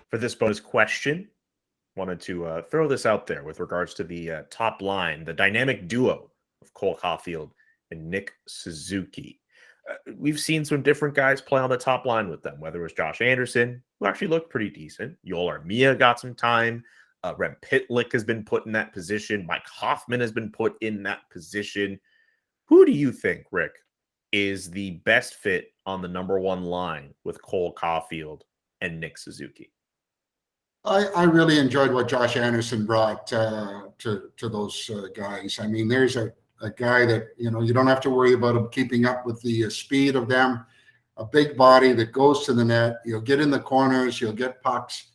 For this bonus question, wanted to throw this out there with regards to the top line, the dynamic duo of Cole Caufield and Nick Suzuki. We've seen some different guys play on the top line with them, whether it was Josh Anderson, who actually looked pretty decent. Yoel Armia got some time. Rem Pitlick has been put in that position. Mike Hoffman has been put in that position. Who do you think, Rick, is the best fit on the number one line with Cole Caufield and Nick Suzuki? I really enjoyed what Josh Anderson brought to those guys. I mean, there's a guy that, you don't have to worry about him keeping up with the speed of them. A big body that goes to the net. He'll get in the corners. He'll get pucks.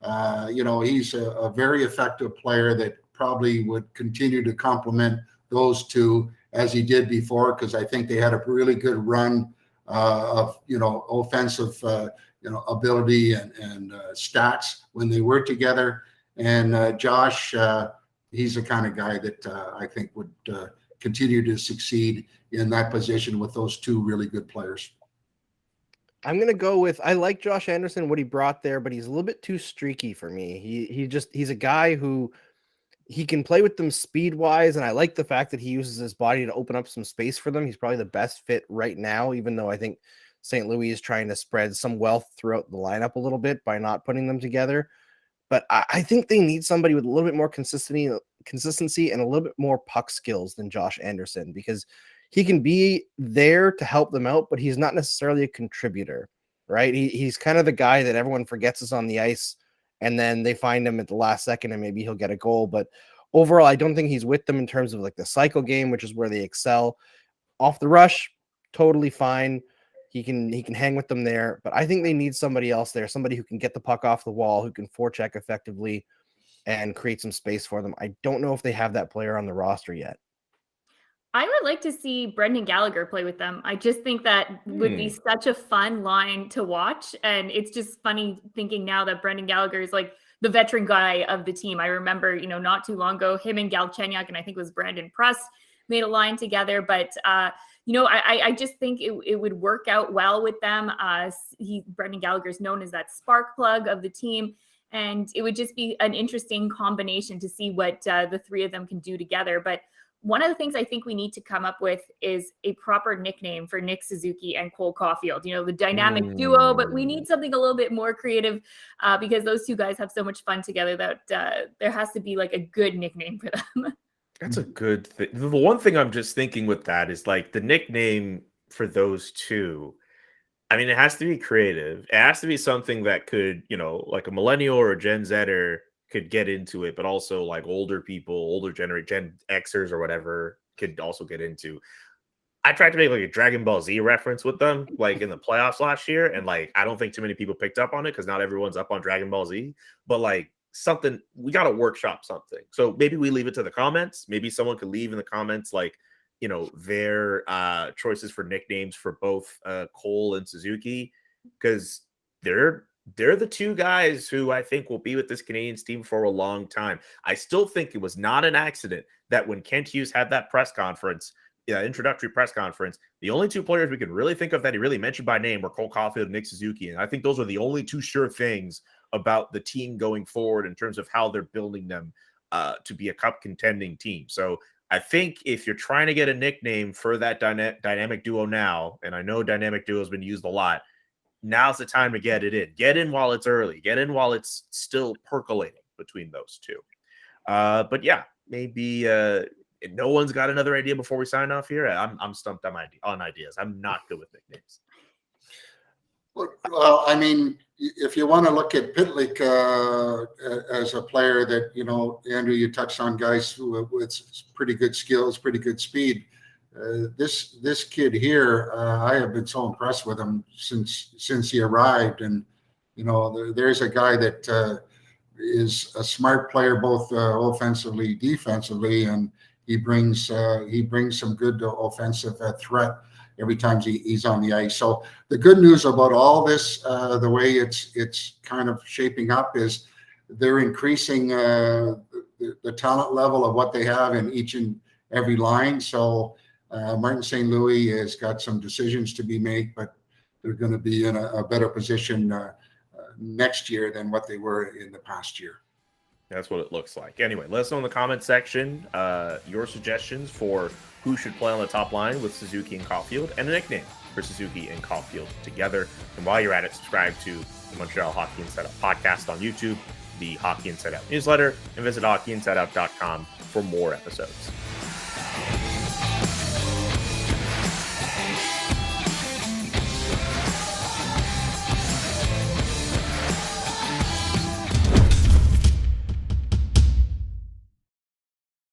He's a very effective player that probably would continue to complement those two as he did before, because I think they had a really good run of, offensive, ability and stats when they were together. And Josh, he's the kind of guy that I think would continue to succeed in that position with those two really good players. I'm going to go with, I like Josh Anderson, what he brought there, but he's a little bit too streaky for me. He's a guy who he can play with them speed wise. And I like the fact that he uses his body to open up some space for them. He's probably the best fit right now, even though I think St. Louis is trying to spread some wealth throughout the lineup a little bit by not putting them together. But I think they need somebody with a little bit more consistency and a little bit more puck skills than Josh Anderson, because he can be there to help them out, but he's not necessarily a contributor, right? He's kind of the guy that everyone forgets is on the ice, and then they find him at the last second and maybe he'll get a goal. But overall, I don't think he's with them in terms of like the cycle game, which is where they excel. Off the rush, totally fine. He can hang with them there, but I think they need somebody else there, somebody who can get the puck off the wall, who can forecheck effectively and create some space for them. I don't know if they have that player on the roster yet. I would like to see Brendan Gallagher play with them. I just think that would be such a fun line to watch. And it's just funny thinking now that Brendan Gallagher is like the veteran guy of the team. I remember, not too long ago, him and Galchenyuk, and I think it was Brandon Press, made a line together. But, I just think it would work out well with them. Brendan Gallagher is known as that spark plug of the team. And it would just be an interesting combination to see what the three of them can do together. But one of the things I think we need to come up with is a proper nickname for Nick Suzuki and Cole Caufield, the dynamic duo, but we need something a little bit more creative because those two guys have so much fun together that there has to be like a good nickname for them. That's a good thing. The one thing I'm just thinking with that is like the nickname for those two. I mean, it has to be creative. It has to be something that could, like a millennial or a Gen Zer could get into it, but also like older people, older Gen Xers or whatever could also get into. I tried to make like a Dragon Ball Z reference with them, like in the playoffs last year, and like I don't think too many people picked up on it because not everyone's up on Dragon Ball Z. But like something, we got to workshop something. So maybe we leave it to the comments. Maybe someone could leave in the comments like their choices for nicknames for both Cole and Suzuki, because they're the two guys who I think will be with this Canadiens team for a long time. I still think it was not an accident that when Kent Hughes had that press conference, introductory press conference, the only two players we can really think of that he really mentioned by name were Cole Caufield and Nick Suzuki. And I think those are the only two sure things about the team going forward in terms of how they're building them to be a cup contending team. So I think if you're trying to get a nickname for that dynamic duo now, and I know dynamic duo has been used a lot, now's the time to get it in. Get in while it's early. Get in while it's still percolating between those two. But yeah, maybe no one's got another idea before we sign off here. I'm stumped on ideas. I'm not good with nicknames. Well, I mean, if you want to look at Pitlick as a player that, Andrew, you touched on guys who with pretty good skills, pretty good speed. This kid here, I have been so impressed with him since he arrived. And, there's a guy that is a smart player, both offensively, defensively, and he brings some good offensive threat every time he's on the ice. So the good news about all this, the way it's kind of shaping up, is they're increasing the talent level of what they have in each and every line. So Martin St. Louis has got some decisions to be made, but they're going to be in a better position next year than what they were in the past year. That's what it looks like. Anyway, let us know in the comment section your suggestions for who should play on the top line with Suzuki and Caufield, and a nickname for Suzuki and Caufield together. And while you're at it, subscribe to the Montreal Hockey Inside Out podcast on YouTube, the Hockey Inside Out newsletter, and visit hockeyinsideout.com for more episodes.